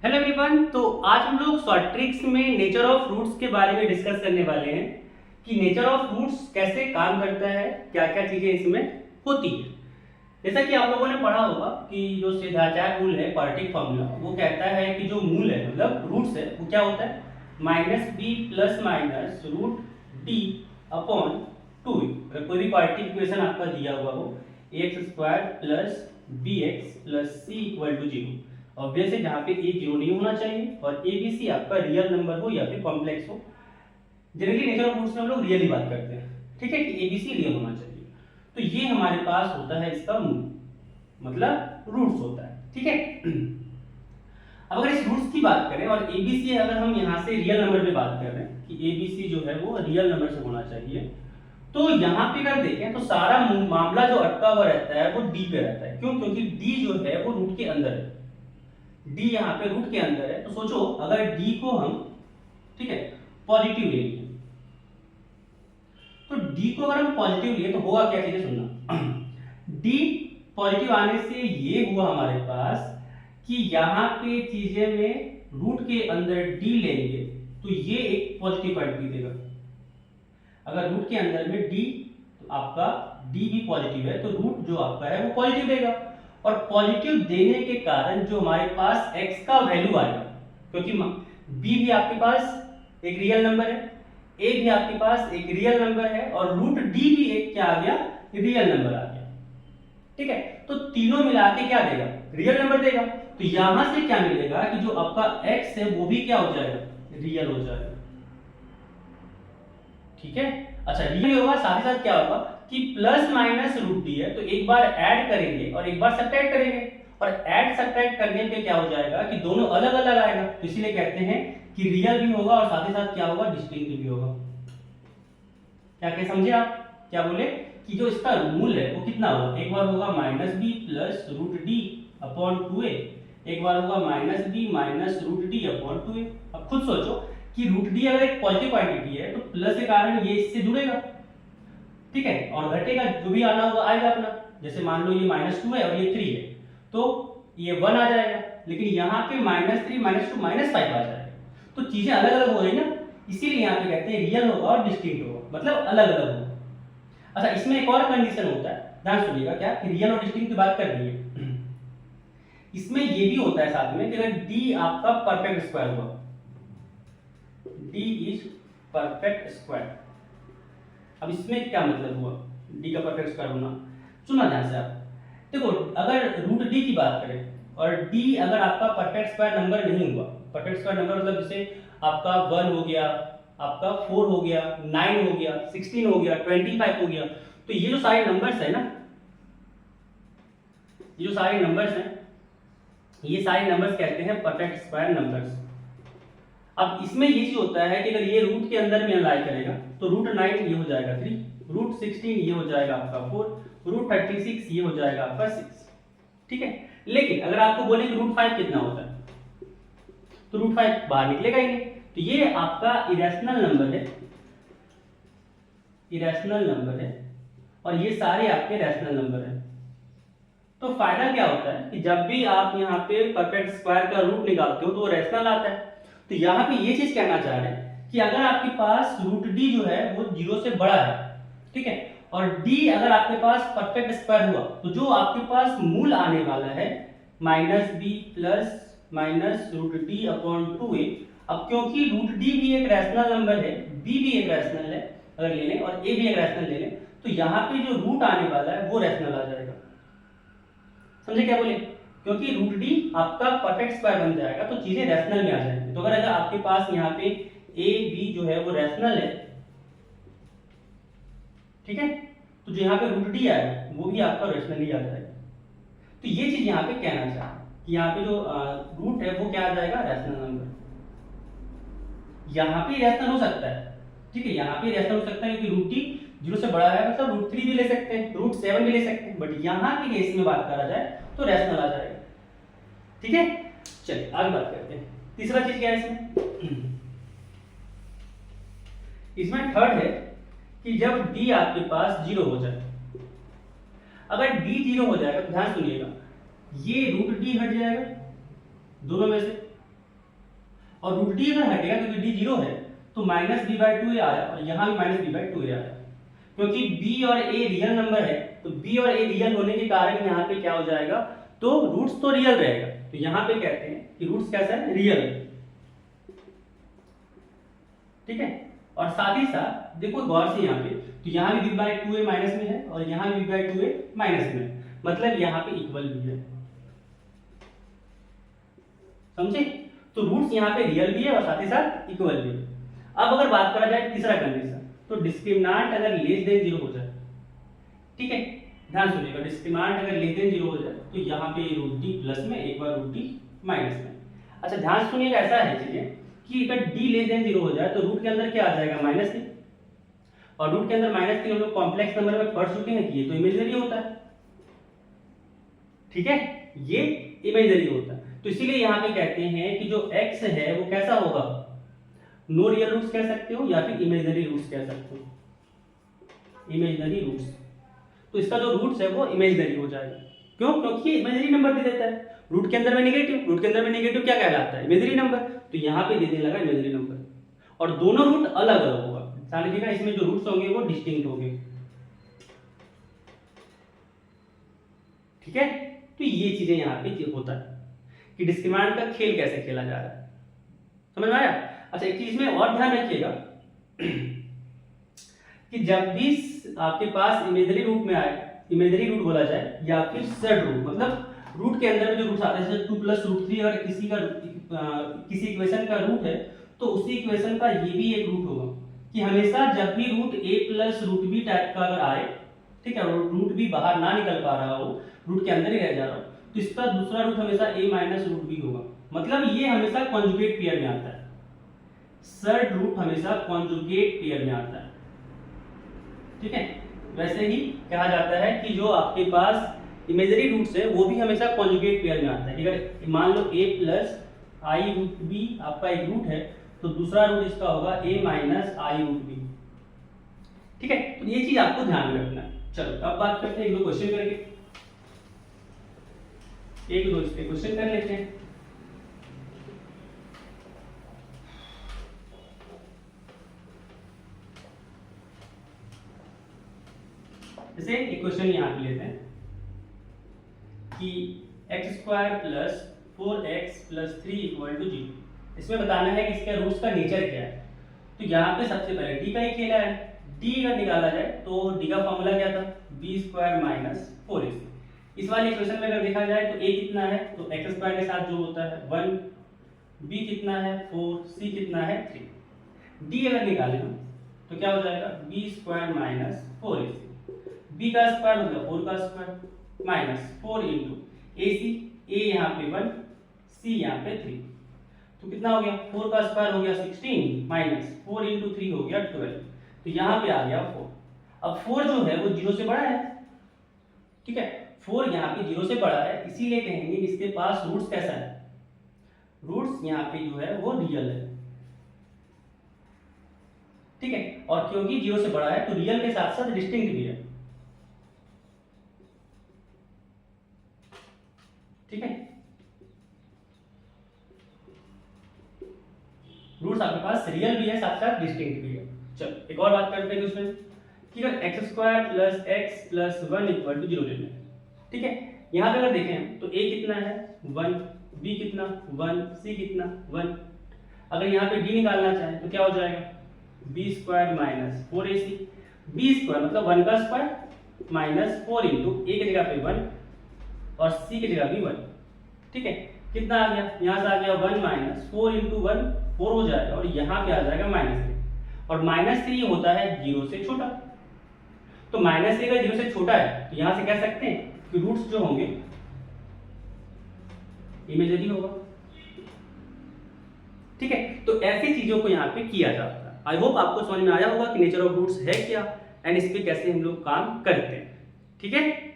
Hello everyone. तो आज हम लोग शॉर्ट ट्रिक्स में नेचर ऑफ रूट्स के बारे में डिस्कस करने वाले हैं कि नेचर ऑफ रूट्स कैसे काम करता है, क्या क्या चीजें इसमें होती है। जैसा कि आप लोगों ने पढ़ा होगा कि जो सेधाचार्य रूल है, क्वाड्रेटिक फॉर्मूला, वो कहता है कि जो मूल है मतलब रूट्स है वो क्या होता है, minus B plus minus root D upon two. अगर कोई भी क्वाड्रेटिक इक्वेशन आपका दिया हुआ हो, x square plus B x plus C equal to zero, obvious है जहाँ पे ए जीरो नहीं होना चाहिए और ए बी सी आपका रियल नंबर हो या फिर कॉम्प्लेक्स हो। जनरली नेचर ऑफ रूट्स में हम लोग रियल ही बात करते हैं, ठीक है, कि ए बी सी रियल होना चाहिए। तो ये हमारे पास होता है इसका मूल, मतलब रूट्स होता है, ठीक है। अब अगर इस रूट्स की बात करें और ए बी सी अगर हम यहाँ से रियल नंबर में बात कर रहे हैं कि ए बी सी जो है वो रियल नंबर से होना चाहिए, तो यहाँ पे अगर देखें तो सारा मामला जो अटका हुआ रहता है वो डी पे रहता है। क्यों? क्योंकि डी जो है वो रूट के अंदर है, डी यहाँ पे रूट के अंदर है। तो सोचो अगर डी को हम, ठीक है, पॉजिटिव ले लिए, तो डी को अगर हम पॉजिटिव लिए तो होगा क्या, चीजें सुनना। डी पॉजिटिव आने से ये हुआ हमारे पास कि यहाँ पे चीजें में रूट के अंदर डी लेंगे तो ये एक पॉजिटिव क्वांटिटी देगा। अगर रूट के अंदर में डी, तो आपका डी भी पॉजिटिव है तो रूट जो आपका है वो पॉजिटिव देगा। और पॉजिटिव देने के कारण जो हमारे पास x का वैल्यू आएगा, क्योंकि b भी आपके पास एक रियल नंबर है, a भी आपके पास एक रियल नंबर है और रूट d भी एक क्या आ गया, रियल नंबर आ गया, ठीक है। तो तीनों मिला के क्या देगा, रियल नंबर देगा। तो यहां से क्या मिलेगा कि जो आपका x है वो भी क्या हो जाएगा, रियल हो जाएगा, ठीक है। अच्छा, रियल होगा, साथ ही साथ क्या होगा कि प्लस माइनस रूट डी है तो एक बार ऐड करेंगे और एक बार सब्ट्रैक्ट करेंगे, और ऐड सब्ट्रैक्ट करने पे क्या हो जाएगा कि दोनों अलग अलग आएगा। तो इसीलिए कहते हैं कि रियल भी होगा और साथ ही साथ क्या होगा, डिस्टिंक्ट भी होगा। क्या क्या समझे आप, क्या बोले कि जो इसका मूल है वो कितना होगा, एक बार होगा minus B plus root D upon two A, एक बार होगा minus B minus root D upon two A. अब खुद सोचो कि रूट डी अगर एक पॉजिटिव क्वांटिटी है तो प्लस के कारण ये इससे जुड़ेगा, ठीक है, और घटेगा जो भी आना होगा आएगा अपना। जैसे मान लो ये -2 है और ये 3 है तो ये 1 आ जाएगा, लेकिन यहाँ पे -3 -2 -5 आ जाएगा। तो चीजें अलग अलग हो रही ना, इसीलिए यहाँ पे कहते हैं रियल होगा और डिस्टिंक्ट होगा, मतलब अलग अलग होगा। अच्छा, इसमें एक और कंडीशन होता है, ध्यान सुनिएगा, क्या कि रियल और डिस्टिंक्ट की बात कर रही है, इसमें ये भी होता है साथ में कि अगर डी आपका परफेक्ट स्क्वायर हुआ, डी इज परफेक्ट स्क्वायर। अब इसमें क्या मतलब हुआ डी का परफेक्ट स्क्वायर होना, सुनना ध्यान से आप। देखो अगर रूट डी की बात करें और डी अगर आपका परफेक्ट स्क्वायर नंबर नहीं हुआ, परफेक्ट स्क्वायर नंबर मतलब जैसे आपका 1 हो गया, आपका 4 हो गया, 9 हो गया, 16 हो गया, 25 हो गया, तो ये जो सारे नंबर्स है ना, ये जो सारे नंबर्स हैं, ये सारे नंबर्स कहते हैं परफेक्ट स्क्वायर नंबर्स। अब इसमें ये चीज होता है कि अगर ये रूट के अंदर में लाई करेगा तो रूट 9 ये हो जाएगा 3, रूट 16 ये हो जाएगा आपका 4, रूट 36 ये हो जाएगा आपका 6, ठीक है। लेकिन अगर आपको बोले कि रूट 5 कितना होता है तो रूट 5 बाहर निकलेगा ही नहीं। तो ये आपका इरेशनल नंबर है, इरेशनल नंबर है और ये सारे आपके रैशनल नंबर है। तो फायदा क्या होता है कि जब भी आप यहाँ पे परफेक्ट स्क्वायर का रूट निकालते हो तो वो रैशनल आता है। तो यहाँ पे ये चीज कहना चाह रहे हैं कि अगर आपके पास रूट डी जो है वो 0 से बड़ा है, ठीक है, और डी अगर आपके पास परफेक्ट स्क्वायर हुआ तो जो आपके पास मूल आने वाला है minus B plus minus root D upon two A. अब क्योंकि रूट डी भी एक रैशनल नंबर है, बी भी एक रैशनल है अगर ले लें और ए भी एक रैशनल ले लें, तो यहाँ पे जो रूट आने वाला है वो रैशनल आ जाएगा। समझे क्या बोले, क्योंकि रूट डी आपका परफेक्ट स्क्वायर बन जाएगा तो चीजें रैशनल में आ जाएंगी। तो अगर आपके पास यहाँ पे ए बी जो है वो रैशनल है, ठीक है, तो जो यहाँ पे रूट डी आएगा वो भी आपका रैशनली आ जाएगा। तो ये चीज यहाँ पे कहना चाह कि यहाँ पे जो रूट है वो क्या आ जाएगा, रैशनल नंबर। यहाँ पे रैशनल हो सकता है, ठीक है, यहाँ पे रैशनल हो सकता है क्योंकि रूट डी 0 से बड़ा है, मतलब रूट 3 भी ले सकते हैं, रूट 7 भी ले सकते हैं, बट यहाँ के केस में बात करा जाए तो रैशनल आ जाएगा, ठीक है। चलिए आगे बात करते हैं। तीसरा चीज क्या है इसमें, इसमें थर्ड है कि जब d आपके पास 0 हो जाए, अगर d 0 हो जाएगा तो ध्यान सुनिएगा, ये रूट d हट जाएगा दोनों में से, और रूट डी अगर हटेगा क्योंकि डी 0 है तो माइनस बी बाई 2 आया और यहाँ भी माइनस बी बाई 2 आया, क्योंकि बी और ए रियल नंबर है तो बी और ए रियल होने के कारण यहाँ पे क्या हो जाएगा, तो रूट्स तो रियल रहेगा, तो यहाँ पे कहते हैं कि रूट्स कैसा है, रियल है। ठीक है, और साथ ही साथ देखो गौर से यहाँ पे, तो यहाँ भी बी बाई 2 माइनस में है और यहाँ भी बी बाई 2 माइनस में है, मतलब यहाँ पे इक्वल भी है, समझे। तो रूट्स यहाँ पे रियल भी है और साथ ही साथ इक्वल भी है। अब अगर बात करा जाए तीसरा कंडीशन, तो डिस्क्रिमिनेंट अगर लेस देन 0 हो जाए, ठीक है, ध्यान सुनिएगा, डिस्क्रिमिनेंट अगर लेस देन 0 हो जाए तो यहाँ पे रूट डी प्लस में, एक बार रूट डी माइनस में। अच्छा ध्यान सुनिएगा, ऐसा है चीजें कि अगर डी लेस देन 0 हो जाए तो रूट के अंदर क्या आ जाएगा, -3, और रूट के अंदर -3 हम लोग कॉम्प्लेक्स नंबर में पढ़ चुके हैं कि ये तो इमेजिनरी होता है, ठीक है, ये इमेजिनरी होता है, तो इसीलिए यहाँ पे कहते हैं कि जो x है वो कैसा होगा, नो रियल रूट्स कह सकते हो या फिर इमेजिनरी रूट्स कह सकते हो, इमेजिनरी रूट्स। तो इसका जो रूट्स है वो इमेजिनरी हो जाएगा, क्यों, क्योंकि ये इमेजिनरी नंबर दे देता है, रूट के अंदर में नेगेटिव, रूट के अंदर में नेगेटिव क्या कहलाता है, इमेजिनरी नंबर, तो यहाँ पे देने लगा इमेजिनरी नंबर, और दोनों रूट अलग अलग होगा, ध्यान रखिएगा, इसमें जो रूट्स होंगे वो डिस्टिंक्ट होंगे, ठीक है। तो ये चीजें यहाँ पे होता है कि डिस्क्रिमिनेंट का खेल कैसे खेला जा रहा है, समझ में आया। अच्छा एक चीज में और ध्यान रखिएगा कि जब भी आपके पास इमेजिनरी रूट में आए, इमेजिनरी रूट बोला जाए या फिर सेड रूट, मतलब रूट के अंदर में जो रूट्स आते हैं जैसे 2 + √3, अगर किसी इक्वेशन का रूट है तो उसी इक्वेशन का ये भी एक रूट होगा, कि हमेशा जब भी रूट a + √b टाइप का अगर आए, ठीक है, रूट भी बाहर ना निकल पा रहा हो, रूट के अंदर ही रह जा रहा हो, तो इसका दूसरा रूट हमेशा a - √b होगा, मतलब ये हमेशा कॉन्जुगेट पेयर में आता है, सर्ड रूट हमेशा कॉन्जुगेट पेयर में आता है, ठीक है। वैसे ही कहा जाता है कि जो आपके पास इमेजिनरी रूट्स है वो भी हमेशा कॉन्जुगेट पेयर में आता है, अगर मान लो a + i√b आपका एक रूट है तो दूसरा रूट इसका होगा a - i√b, ठीक है, तो ये चीज आपको ध्यान में रखना है। चलो अब बात करते हैं एक दो क्वेश्चन करके, एक दो इस पे क्वेश्चन कर लेते हैं। जैसे एक क्वेश्चन यहाँ पे लेते हैं कि x² + 4x + 3 = 0, इसमें बताना है कि इसके रूट्स का नेचर क्या है। तो यहाँ पे सबसे पहले d का ही खेला है, d अगर निकाला जाए तो d का फॉर्मूला क्या था, b² - 4ac। इस वाले इक्वेशन में अगर देखा जाए तो a कितना है, तो x² के साथ जो होता है 1, b कितना है 4, c कितना है 3। d अगर निकालें हम तो क्या हो जाएगा, b² - 4ac, b का स्क्वायर मतलब 4 का square minus 4 into ac, a यहाँ पे 1, c यहाँ पे 3, तो कितना हो गया, 4 का स्क्वायर हो गया 16 माइनस 4 इंटू 3 हो गया 12, तो यहाँ पे आ गया 4। अब 4 जो है वो 0 से बड़ा है, ठीक है, 4 यहाँ पे 0 से बड़ा है, इसीलिए कहेंगे कि इसके पास रूट्स कैसा है, रूट्स यहाँ पे जो है वो रियल है, ठीक है, और क्योंकि 0 से बड़ा है तो रियल के साथ साथ डिस्टिंक्ट भी है, ठीक है, रूट्स आपके पास रियल भी है साथ साथ डिस्टिंक्ट भी है। चलो एक और बात करते हैं उसमें कि अगर x² + x + 1 = 0 लेना है, ठीक है, यहाँ पे अगर देखें तो a कितना है 1, b कितना 1, c कितना 1, अगर यहाँ पे d निकालना चाहें तो क्या हो जाएगा, b² - 4ac, b² मतलब 1 का स्क्वायर माइनस 4 इंटू a की जगह पे 1 और c की जगह भी 1, ठीक है, कितना आ गया, यहाँ से आ गया 1 माइनस 4 इंटू 1 4 हो जाएगा और यहाँ पे आ जाएगा -3, और -3 होता है 0 से छोटा, तो -3 अगर 0 से छोटा है तो यहाँ से कह सकते हैं कि रूट्स जो होंगे इमेजिनरी होगा, ठीक है। तो ऐसी चीजों को यहाँ पे किया जाता है। आई होप आपको समझ में आया होगा कि नेचर ऑफ रूट्स है क्या एंड इस पे कैसे हम लोग काम करते हैं, ठीक है।